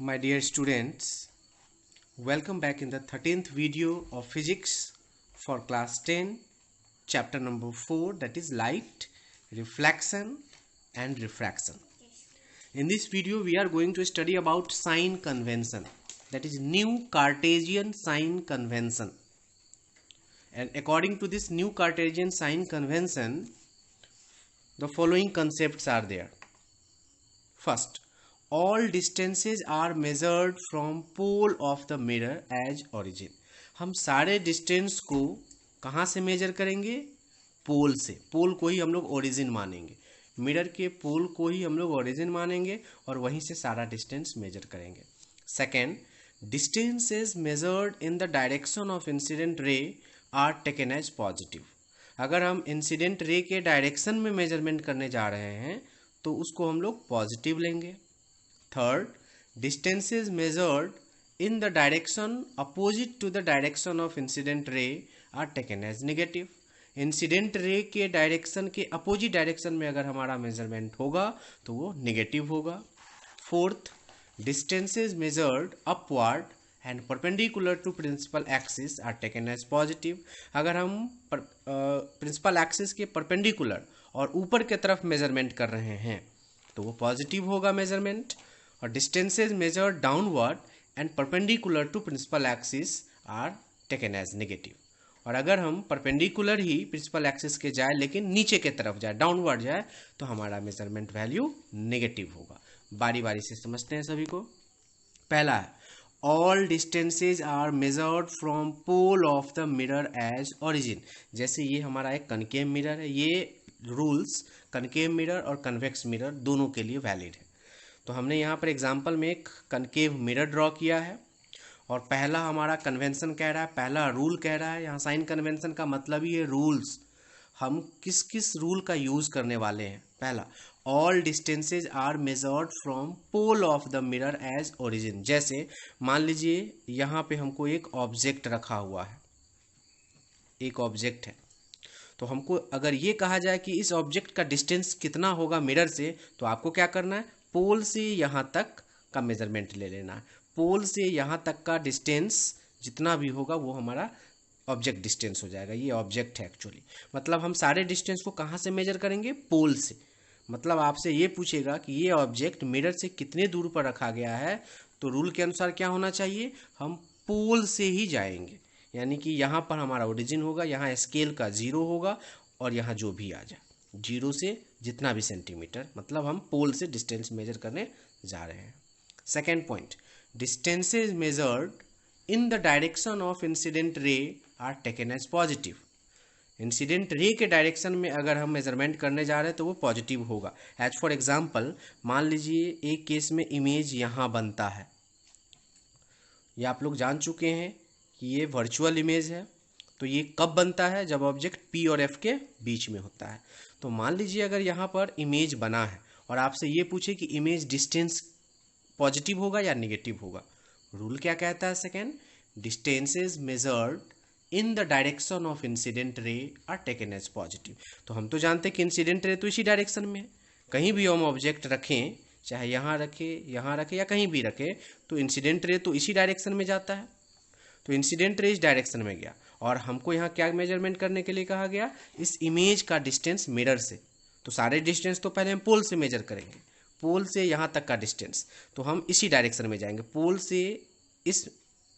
My dear students, welcome back in the 13th video of physics for class 10, chapter number 4, that is light, reflection and refraction. In this video we are going to study about sign convention, that is new Cartesian sign convention. And according to this new Cartesian sign convention, the following concepts are there. First, all distances are measured from pole of the mirror as origin. हम सारे distance को कहाँ से major करेंगे? पोल से. पोल को ही हम लोग ओरिजिन मानेंगे, मिरर के पोल को ही हम लोग ओरिजिन मानेंगे और वहीं से सारा डिस्टेंस मेजर करेंगे. Second, distances measured in the direction of incident ray are taken as positive. अगर हम इंसिडेंट रे के डायरेक्शन में मेजरमेंट करने जा रहे हैं तो उसको हम लोग पॉजिटिव लेंगे. Third, distances measured in the direction opposite to the direction of incident ray are taken as negative. Incident ray के डायरेक्शन के अपोजिट डायरेक्शन में अगर हमारा मेजरमेंट होगा तो वो नेगेटिव होगा. Fourth, distances measured upward and perpendicular to principal axis are taken as positive. अगर हम प्रिंसिपल एक्सिस के परपेंडिकुलर और ऊपर की तरफ मेजरमेंट कर रहे हैं तो वो पॉजिटिव होगा मेजरमेंट. और distances measured downward and perpendicular to principal axis are taken as negative. और अगर हम परपेंडिकुलर ही प्रिंसिपल एक्सिस के जाए लेकिन नीचे के तरफ जाए, डाउनवर्ड जाए, तो हमारा मेजरमेंट वैल्यू नेगेटिव होगा. बारी बारी से समझते हैं सभी को. पहला है, all distances are measured from pole of the mirror as origin. जैसे ये हमारा एक कनकेव मिरर है, ये रूल्स कनकेव मिरर और कन्वेक्स मिरर दोनों के लिए वैलिड है. तो हमने यहाँ पर एग्जांपल में एक कनकेव मिरर ड्रॉ किया है और पहला हमारा कन्वेंशन कह रहा है, पहला रूल कह रहा है. यहाँ साइन कन्वेंशन का मतलब ही है रूल्स. हम किस किस रूल का यूज़ करने वाले हैं. पहला, all distances are measured from pole of the mirror as origin. जैसे मान लीजिए यहाँ पे हमको एक ऑब्जेक्ट रखा हुआ है, एक ऑब्जेक्ट है, तो हमको अगर ये कहा जाए कि इस ऑब्जेक्ट का डिस्टेंस कितना होगा मिरर से, तो आपको क्या करना है, पोल से यहाँ तक का मेजरमेंट ले लेना है. पोल से यहाँ तक का डिस्टेंस जितना भी होगा वो हमारा ऑब्जेक्ट डिस्टेंस हो जाएगा. ये ऑब्जेक्ट है एक्चुअली, मतलब हम सारे डिस्टेंस को कहाँ से मेजर करेंगे? पोल से. मतलब आपसे ये पूछेगा कि ये ऑब्जेक्ट मिरर से कितने दूर पर रखा गया है, तो रूल के अनुसार क्या होना चाहिए, हम पोल से ही जाएंगे. यानी कि यहाँ पर हमारा ओरिजिन होगा, यहाँ स्केल का 0 होगा और यहाँ जो भी आ जाए 0 से जितना भी सेंटीमीटर, मतलब हम पोल से डिस्टेंस मेजर करने जा रहे हैं. Second point, distances measured in the direction of incident ray are taken as positive. Incident ray के डायरेक्शन में अगर हम मेजरमेंट करने जा रहे हैं तो वो पॉजिटिव होगा. एज फॉर एग्जाम्पल, मान लीजिए एक केस में इमेज यहाँ बनता है, ये आप लोग जान चुके हैं कि ये वर्चुअल इमेज है. तो ये कब बनता है? जब ऑब्जेक्ट P और F के बीच में होता है. तो मान लीजिए अगर यहाँ पर इमेज बना है और आपसे ये पूछे कि इमेज डिस्टेंस पॉजिटिव होगा या नेगेटिव होगा, रूल क्या कहता है? Second, distances measured in the direction of incident ray are taken as positive. तो हम तो जानते हैं कि इंसिडेंट रे तो इसी डायरेक्शन में है. कहीं भी हम ऑब्जेक्ट रखें, चाहे यहाँ रखें या कहीं भी रखें, तो इंसिडेंट रे तो इसी डायरेक्शन में जाता है. तो इंसिडेंट रे इस डायरेक्शन में गया और हमको यहाँ क्या मेजरमेंट करने के लिए कहा गया? इस इमेज का डिस्टेंस मिरर से. तो सारे डिस्टेंस तो पहले हम पोल से मेजर करेंगे, पोल से यहाँ तक का डिस्टेंस, तो हम इसी डायरेक्शन में जाएंगे. पोल से इस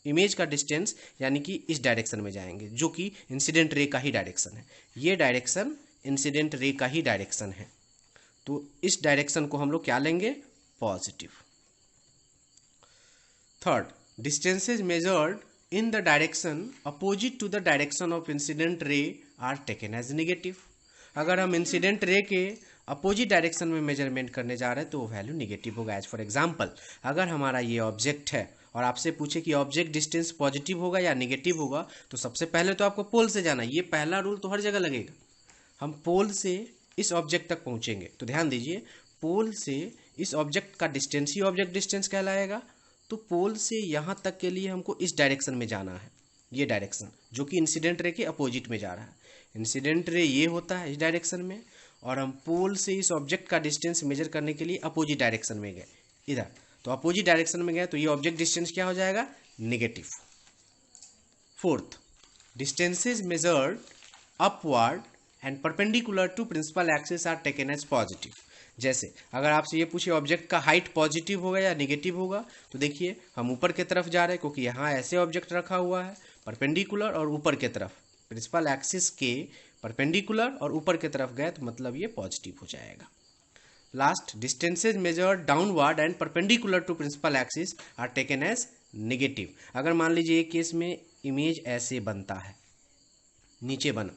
इमेज का डिस्टेंस यानी कि इस डायरेक्शन में जाएंगे, जो कि इंसिडेंट रे का ही डायरेक्शन है. ये डायरेक्शन इंसिडेंट रे का ही डायरेक्शन है, तो इस डायरेक्शन को हम लोग क्या लेंगे? Positive. Third, distances measured in the direction opposite to the direction of incident ray are taken as negative. अगर हम इंसिडेंट रे के अपोजिट डायरेक्शन में मेजरमेंट करने जा रहे हैं तो वो वैल्यू निगेटिव होगा. एज फॉर एग्जांपल, अगर हमारा ये ऑब्जेक्ट है और आपसे पूछे कि ऑब्जेक्ट डिस्टेंस पॉजिटिव होगा या निगेटिव होगा, तो सबसे पहले तो आपको पोल से जाना है. ये पहला रूल तो हर जगह लगेगा. हम पोल से इस ऑब्जेक्ट तक पहुंचेंगे, तो ध्यान दीजिए, पोल से इस ऑब्जेक्ट का डिस्टेंस ही ऑब्जेक्ट डिस्टेंस कहलाएगा. तो पोल से यहाँ तक के लिए हमको इस डायरेक्शन में जाना है, ये डायरेक्शन जो कि इंसिडेंट रे के अपोजिट में जा रहा है. इंसिडेंट रे ये होता है इस डायरेक्शन में, और हम पोल से इस ऑब्जेक्ट का डिस्टेंस मेजर करने के लिए अपोजिट डायरेक्शन में गए इधर. तो अपोजिट डायरेक्शन में गए तो ये ऑब्जेक्ट डिस्टेंस क्या हो जाएगा, negative. Fourth, distances measured upward and perpendicular to principal axis are taken as positive. जैसे अगर आपसे ये पूछे ऑब्जेक्ट का हाइट पॉजिटिव होगा या नेगेटिव होगा, तो देखिए हम ऊपर की तरफ जा रहे हैं क्योंकि यहाँ ऐसे ऑब्जेक्ट रखा हुआ है परपेंडिकुलर और ऊपर की तरफ, प्रिंसिपल एक्सिस के परपेंडिकुलर और ऊपर की तरफ गए तो मतलब ये पॉजिटिव हो जाएगा। Last, distances measured downward and perpendicular to principal axis are taken as negative. अगर मान लीजिए एक केस में इमेज ऐसे बनता है, नीचे बना,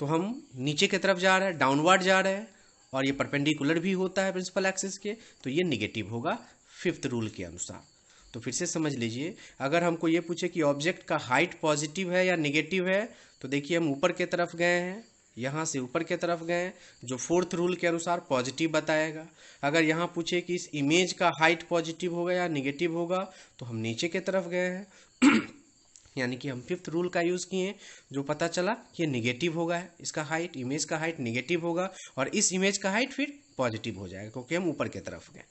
तो हम नीचे की तरफ जा रहे हैं, डाउनवर्ड जा रहे हैं और ये परपेंडिकुलर भी होता है प्रिंसिपल एक्सिस के, तो ये नेगेटिव होगा फिफ्थ रूल के अनुसार। तो फिर से समझ लीजिए, अगर हमको ये पूछे कि ऑब्जेक्ट का हाइट पॉजिटिव है या नेगेटिव है, तो देखिए हम ऊपर की तरफ गए हैं, यहाँ से ऊपर की तरफ गए, जो फोर्थ रूल के अनुसार पॉजिटिव बताएगा। अगर यहाँ पूछे कि इस इमेज का हाइट पॉजिटिव होगा या नेगेटिव होगा, तो हम नीचे की तरफ गए हैं यानी कि हम फिफ्थ रूल का यूज़ किए, जो पता चला कि नेगेटिव होगा, इसका हाइट, इमेज का हाइट नेगेटिव होगा और इस इमेज का हाइट फिर पॉजिटिव हो जाएगा क्योंकि हम ऊपर की तरफ गए।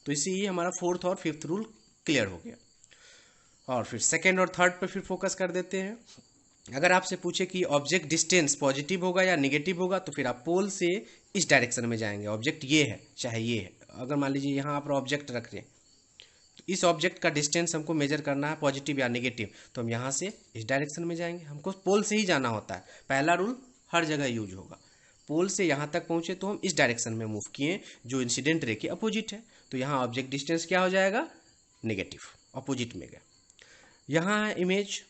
तो इसी ये हमारा फोर्थ और फिफ्थ रूल क्लियर हो गया। और फिर सेकेंड और थर्ड पे फिर फोकस कर देते हैं। अगर आपसे पूछे कि ऑब्जेक्ट डिस्टेंस पॉजिटिव होगा या नेगेटिव होगा, तो फिर आप पोल से इस डायरेक्शन में जाएंगे। ऑब्जेक्ट ये है चाहे ये है, अगर मान लीजिए यहाँ आप ऑब्जेक्ट रख रहे हैं, तो इस ऑब्जेक्ट का डिस्टेंस हमको मेजर करना है पॉजिटिव या नेगेटिव, तो हम यहाँ से इस डायरेक्शन में जाएंगे। हमको पोल से ही जाना होता है, पहला रूल हर जगह यूज होगा। पोल से यहाँ तक पहुँचे तो हम इस डायरेक्शन में मूव किए जो इंसिडेंट रे के अपोजिट है, तो यहाँ ऑब्जेक्ट डिस्टेंस क्या हो जाएगा, नेगेटिव, अपोजिट में गए। यहाँ है इमेज,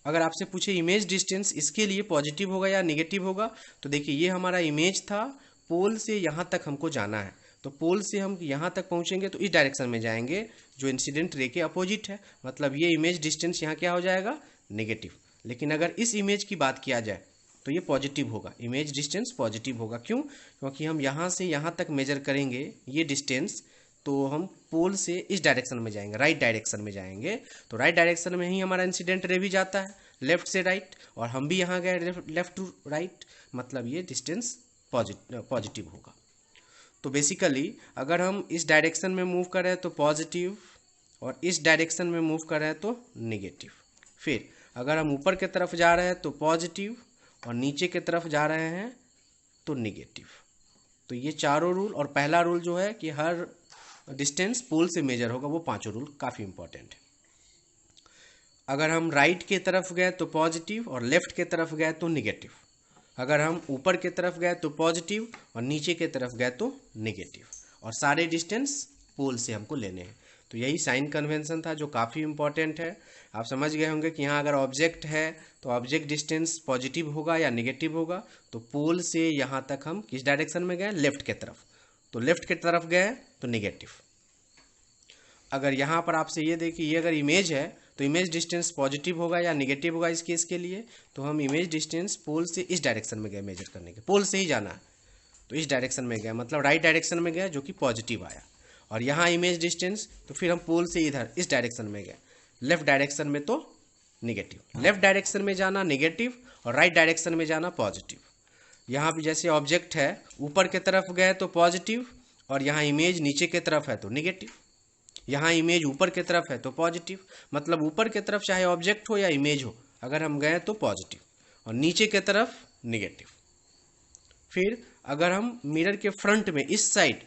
अगर आपसे पूछे इमेज डिस्टेंस इसके लिए पॉजिटिव होगा या नेगेटिव होगा, तो देखिए ये हमारा इमेज था, पोल से यहाँ तक हमको जाना है, तो पोल से हम यहाँ तक पहुँचेंगे तो इस डायरेक्शन में जाएंगे जो इंसिडेंट रे के अपोजिट है, मतलब ये इमेज डिस्टेंस यहाँ क्या हो जाएगा, नेगेटिव। लेकिन अगर इस इमेज की बात किया जाए तो ये पॉजिटिव होगा, इमेज डिस्टेंस पॉजिटिव होगा। क्यों? क्योंकि हम यहाँ से यहाँ तक मेजर करेंगे ये डिस्टेंस, तो हम पोल से इस डायरेक्शन में जाएंगे, राइट डायरेक्शन में जाएंगे, तो राइट डायरेक्शन में ही हमारा इंसिडेंट रे भी जाता है, लेफ्ट से राइट, और हम भी यहाँ गए लेफ्ट टू राइट, मतलब ये डिस्टेंस पॉजिटिव होगा। तो बेसिकली अगर हम इस डायरेक्शन में मूव करें तो पॉजिटिव और इस डायरेक्शन में मूव करें तो नेगेटिव। फिर अगर हम ऊपर की तरफ जा रहे हैं तो पॉजिटिव और नीचे की तरफ जा रहे हैं तो नेगेटिव। तो ये चारों रूल, और पहला रूल जो है कि हर डिस्टेंस पोल से मेजर होगा, वो पांचों रूल काफ़ी इंपॉर्टेंट है। अगर हम राइट की तरफ गए तो पॉजिटिव और लेफ्ट की तरफ गए तो नेगेटिव। अगर हम ऊपर की तरफ गए तो पॉजिटिव और नीचे की तरफ गए तो नेगेटिव, और सारे डिस्टेंस पोल से हमको लेने हैं। तो यही साइन कन्वेंशन था जो काफ़ी इंपॉर्टेंट है। आप समझ गए होंगे कि यहाँ अगर ऑब्जेक्ट है तो ऑब्जेक्ट डिस्टेंस पॉजिटिव होगा या नेगेटिव होगा। तो पोल से यहाँ तक हम किस डायरेक्शन में गए, लेफ्ट की तरफ, तो लेफ्ट की तरफ गए तो नेगेटिव। अगर यहाँ पर आपसे ये देखिए, ये अगर इमेज है तो इमेज डिस्टेंस पॉजिटिव होगा या नेगेटिव होगा इस केस के लिए, तो हम इमेज डिस्टेंस पोल से इस डायरेक्शन में गए मेजर करने के, पोल से ही जाना है तो इस डायरेक्शन में गए, मतलब राइट डायरेक्शन में गए जो कि पॉजिटिव आया। और यहाँ इमेज डिस्टेंस तो फिर हम पोल से इधर इस डायरेक्शन में गए, लेफ्ट डायरेक्शन में तो नेगेटिव, लेफ्ट डायरेक्शन में जाना नेगेटिव और राइट डायरेक्शन में जाना पॉजिटिव। यहाँ भी जैसे ऑब्जेक्ट है ऊपर की तरफ गए तो पॉजिटिव और यहाँ इमेज नीचे की तरफ है तो नेगेटिव, यहाँ इमेज ऊपर की तरफ है तो पॉजिटिव, मतलब ऊपर की तरफ चाहे ऑब्जेक्ट हो या इमेज हो, अगर हम गए तो पॉजिटिव और नीचे की तरफ नेगेटिव। फिर अगर हम मिरर के फ्रंट में इस साइड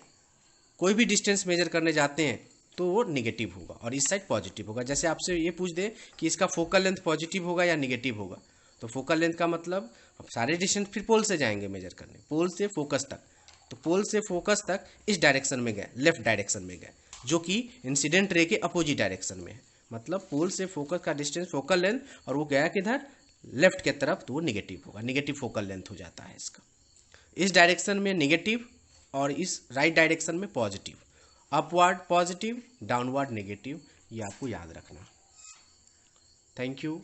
कोई भी डिस्टेंस मेजर करने जाते हैं तो वो नेगेटिव होगा और इस साइड पॉजिटिव होगा। जैसे आपसे ये पूछ दे कि इसका फोकल लेंथ पॉजिटिव होगा या नेगेटिव होगा, तो फोकल लेंथ का मतलब हम सारे डिस्टेंस फिर पोल से जाएंगे मेजर करने, पोल से फोकस तक, तो पोल से फोकस तक इस डायरेक्शन में गए, लेफ्ट डायरेक्शन में गए, जो कि इंसिडेंट रे के अपोजिट डायरेक्शन में है। मतलब पोल से फोकस का डिस्टेंस फोकल लेंथ, और वो गया किधर, लेफ्ट की तरफ, तो वो नेगेटिव होगा, नेगेटिव फोकल लेंथ हो जाता है इसका। इस डायरेक्शन में नेगेटिव और इस राइट डायरेक्शन में positive, upward positive, downward negative, ये आपको याद रखना। Thank you.